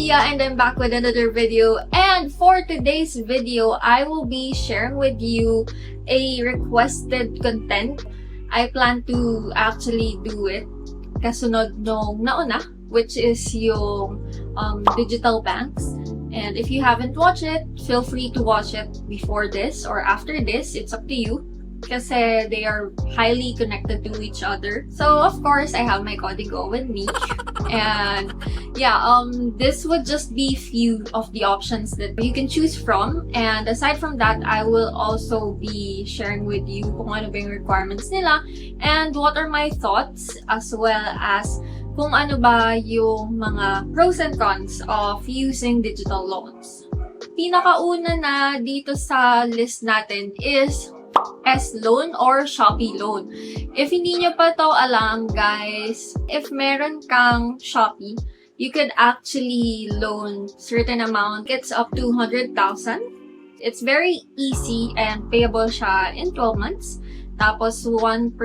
Mia, and I'm back with another video. And for today's video, I will be sharing with you a requested content. I plan to actually do it kasunod nung nauna, which is yung digital banks. And if you haven't watched it, feel free to watch it before this or after this. It's up to you. Kasi they are highly connected to each other. So, of course, I have my Codigo with me. And, yeah, this would just be few of the options that you can choose from. And aside from that, I will also be sharing with you kung ano ba yung requirements nila and what are my thoughts, as well as kung ano ba yung mga pros and cons of using digital loans. Pinakauna na dito sa list natin is SLoan or Shopee loan. If hindi nyo pa to alam, guys, if meron kang Shopee, you could actually loan certain amount. It's up to 100,000. It's very easy and payable siya in 12 months. Tapos 1%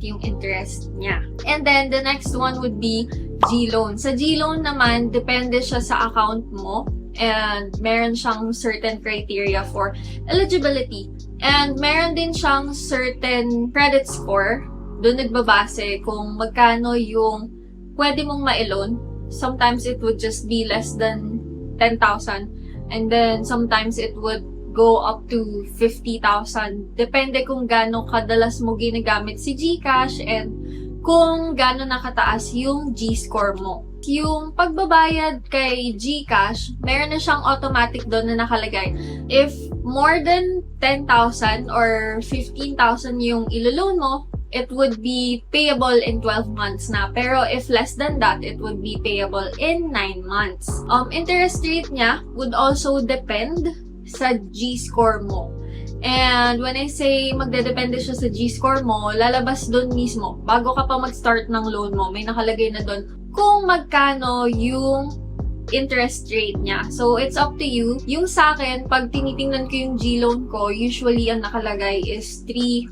yung interest niya. And then the next one would be GLoan. Sa GLoan naman, depende siya sa account mo. And meron siyang certain criteria for eligibility. And meron din siyang certain credit score. Doon nagbabase kung magkano yung pwede mong ma-loan. Sometimes it would just be less than 10,000. And then sometimes it would go up to 50,000. Depende kung gaano kadalas mo ginagamit si GCash and kung gaano nakataas yung G-score mo. Yung pagbabayad kay GCash, meron na siyang automatic doon na nakalagay. If more than 10,000 or 15,000 yung ilo-loan mo, it would be payable in 12 months na. Pero if less than that, it would be payable in 9 months. Interest rate niya would also depend sa G-score mo. And when I say magdedepende siya sa G-score mo, lalabas doon mismo. Bago ka pa mag-start ng loan mo, may nakalagay na doon kung magkano yung interest rate niya. So, it's up to you. Yung sa akin, pag tinitingnan ko yung GLoan ko, usually ang nakalagay is 3%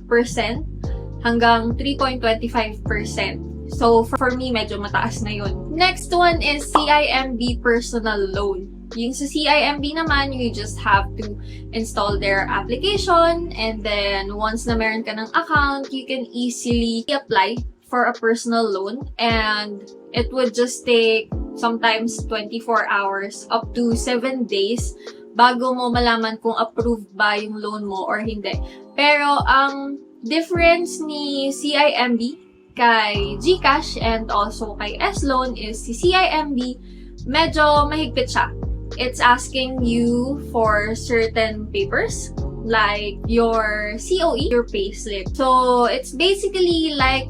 hanggang 3.25%. So, for me, medyo mataas na yun. Next one is CIMB personal loan. Yung sa CIMB naman, you just have to install their application, and then once na meron ka ng account, you can easily apply for a personal loan, and it would just take sometimes 24 hours up to 7 days bago mo malaman kung approved ba yung loan mo or hindi. Pero ang difference ni CIMB kay GCash and also kay SLoan is si CIMB medyo mahigpit siya. It's asking you for certain papers like your COE, your payslip. So, it's basically like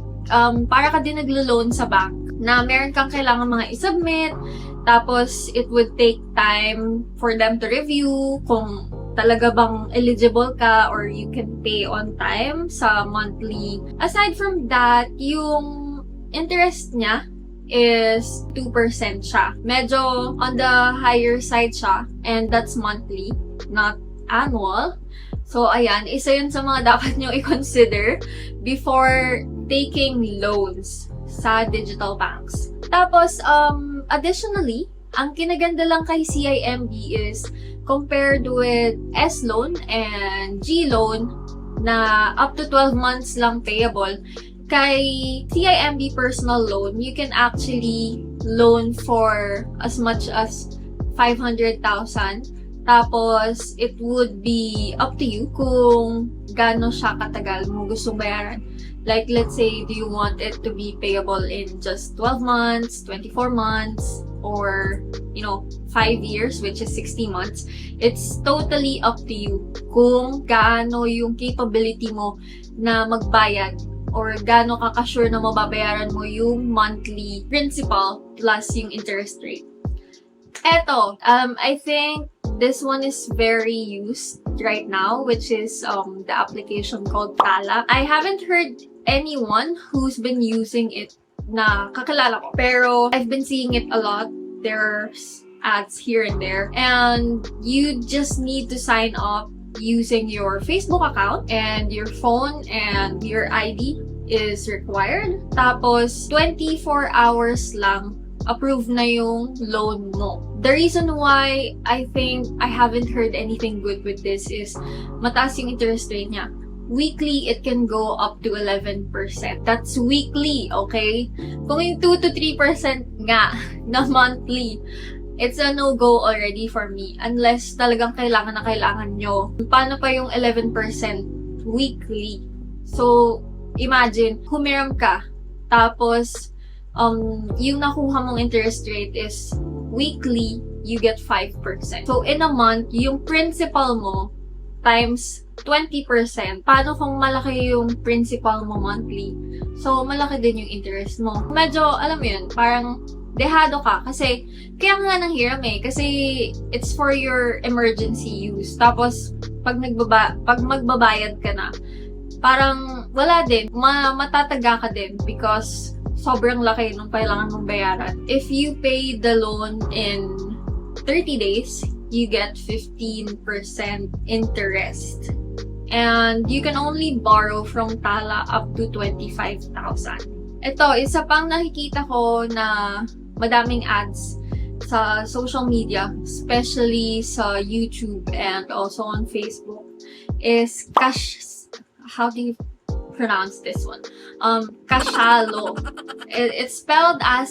para ka din naglo-loan sa bank na meron kang kailangan mga i-submit, tapos it would take time for them to review kung talaga bang eligible ka or you can pay on time sa monthly. Aside from that, yung interest niya is 2% siya. Medyo on the higher side siya, and that's monthly, not annual. So, ayan, isa yun sa mga dapat nyo i-consider before taking loans sa digital banks. Tapos, additionally, ang kinaganda lang kay CIMB is compared with SLoan and GLoan na up to 12 months lang payable, kay CIMB personal loan, you can actually loan for as much as 500,000. Tapos, it would be up to you kung gaano siya katagal mo gustong bayaran. Like, let's say, do you want it to be payable in just 12 months, 24 months, or, 5 years, which is 60 months. It's totally up to you kung gaano yung capability mo na magbayad or gaano ka ka-sure na mababayaran mo yung monthly principal plus yung interest rate. Eto, I think this one is very used right now, which is the application called Tala. I haven't heard anyone who's been using it na kakilala ko, pero I've been seeing it a lot. There's ads here and there, and you just need to sign up using your Facebook account and your phone, and your ID is required. Tapos 24 hours lang approve na yung loan mo. The reason why I think I haven't heard anything good with this is mataas yung interest rate niya. Weekly, it can go up to 11%. That's weekly, okay? Kung yung 2 to 3% nga na monthly, it's a no-go already for me. Unless talagang kailangan na kailangan nyo. Paano pa yung 11% weekly? So, imagine, humiram ka, tapos, yung nakuha mong interest rate is weekly, you get 5%. So, in a month, yung principal mo times 20%. Paano kung malaki yung principal mo monthly? So, malaki din yung interest mo. Medyo, alam mo yun, parang dehado ka. Kasi, kaya nga nanghiram eh. Kasi, it's for your emergency use. Tapos, pag magbabayad ka na, parang wala din. Matataga ka din because sobrang laki nung kailangan mong bayaran. If you pay the loan in 30 days, you get 15% interest. And you can only borrow from Tala up to 25,000. Ito, isa pang nakikita ko na madaming ads sa social media, especially sa YouTube and also on Facebook, is how do you pronounce this one? Cashalo. It's spelled as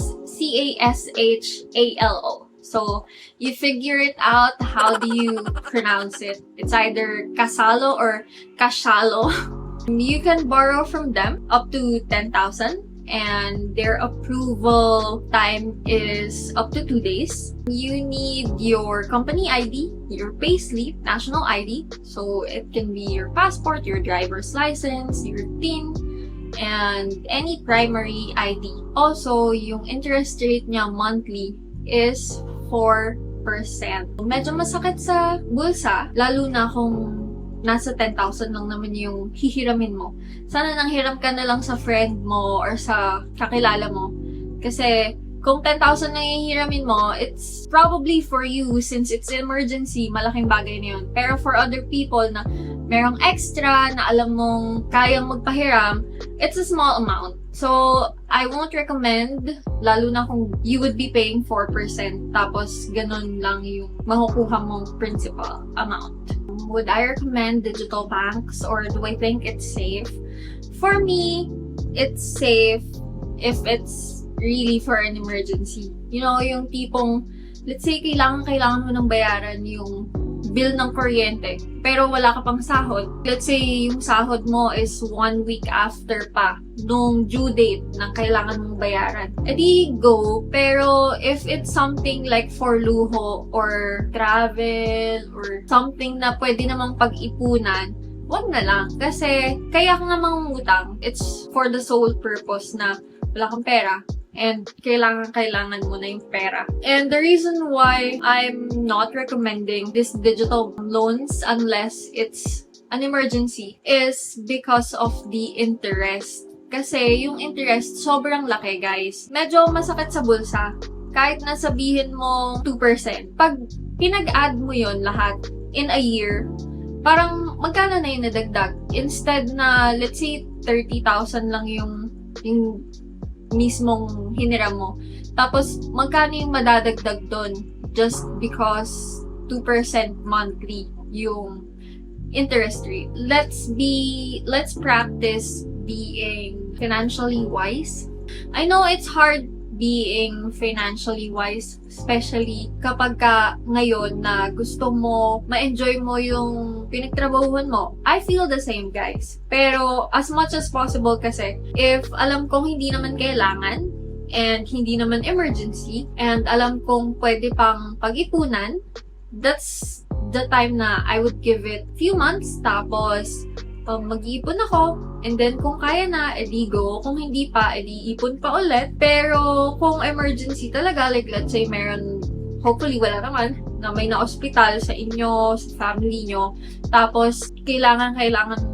Cashalo. So, you figure it out, how do you pronounce it? It's either Casalo or Cashalo. You can borrow from them up to 10,000 and their approval time is up to 2 days. You need your company ID, your payslip, national ID. So, it can be your passport, your driver's license, your TIN, and any primary ID. Also, yung interest rate niya monthly is 4%. Medyo masakit sa bulsa, lalo na kung nasa 10,000 lang naman yung hihiramin mo. Sana nanghiram ka na lang sa friend mo or sa kakilala mo. Kasi kung 10,000 lang yung hihiramin mo, it's probably for you since it's emergency, malaking bagay na yun. Pero for other people na merong extra na alam mong kayang magpahiram, it's a small amount. So, I won't recommend, lalo na kung you would be paying 4%, tapos ganun lang yung makukuha mong principal amount. Would I recommend digital banks or do I think it's safe? For me, it's safe if it's really for an emergency. You know, yung tipong, let's say, kailangan mo ng bayaran yung bill ng kuryente, pero wala ka pang sahod. Let's say, yung sahod mo is 1 week after pa nung due date na kailangan mong bayaran. E di go, pero if it's something like for luho or travel or something na pwede namang pag-ipunan, wag na lang. Kasi kaya ka nga mangungutang, it's for the sole purpose na wala kang pera. And kailangan mo na yung pera. And the reason why I'm not recommending these digital loans unless it's an emergency is because of the interest. Kasi yung interest, sobrang laki, guys. Medyo masakit sa bulsa. Kahit nasabihin mo 2%. Pag pinag-add mo yon lahat in a year, parang magkano na yung nadagdag? Instead na, let's say, 30,000 lang yung mismong hiniram mo. Tapos, magkano yung madadagdag doon just because 2% monthly yung interest rate. Let's practice being financially wise. I know it's hard being financially wise, especially kapag ngayon na gusto mo, ma-enjoy mo yung pinagtrabahuhan mo. I feel the same, guys. Pero as much as possible kasi, if alam kong hindi naman kailangan, and hindi naman emergency, and alam kong pwede pang pag-ipunan, that's the time na I would give it few months, tapos mag-iipon ako, and then kung kaya na, edi go. Kung hindi pa, edi ipon pa ulit. Pero kung emergency talaga, like let's say meron, hopefully wala naman, na may na-hospital sa inyo, sa family nyo, tapos kailangan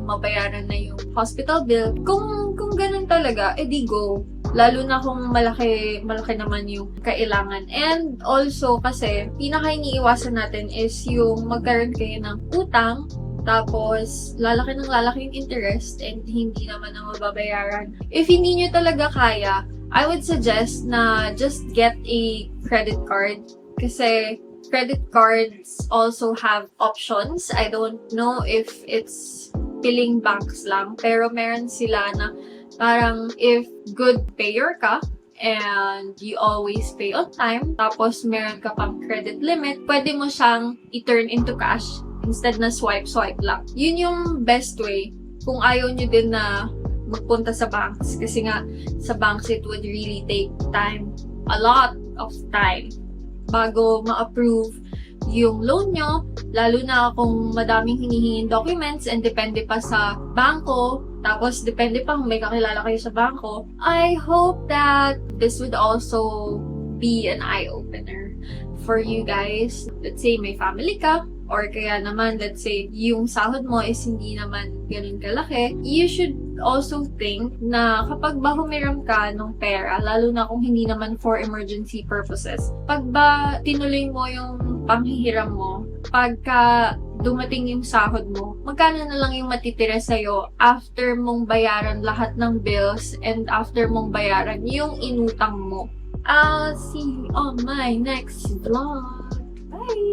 mabayaran na yung hospital bill. Kung ganun talaga, edi go. Lalo na kung malaki naman yung kailangan. And also, kasi, pinaka-iniiwasan natin is yung magkaroon kayo ng utang, tapos lalaki yung interest, and hindi naman na mababayaran. If hindi nyo talaga kaya, I would suggest na just get a credit card kasi credit cards also have options. I don't know if it's billing banks lang, pero meron sila na parang if good payer ka and you always pay on time, tapos meron ka pang credit limit, pwede mo siyang i-turn into cash instead na swipe lang. Yun yung best way kung ayaw nyo din na magpunta sa banks kasi nga sa banks it would really take time, a lot of time bago ma-approve yung loan nyo, lalo na kung madaming hinihingin documents and depende pa sa bangko, tapos depende pa kung may kakilala kayo sa bangko. I hope that this would also be an eye-opener for you guys. Let's say may family ka, or kaya naman, let's say, yung sahod mo is hindi naman ganun kalaki, you should also think na kapag ba humiram ka ng pera, lalo na kung hindi naman for emergency purposes, pag ba tinuloy mo yung panghihiram mo, pagka dumating yung sahod mo, magkano na lang yung matitira sa'yo after mong bayaran lahat ng bills and after mong bayaran yung inutang mo. I'll see you on my next vlog. Bye!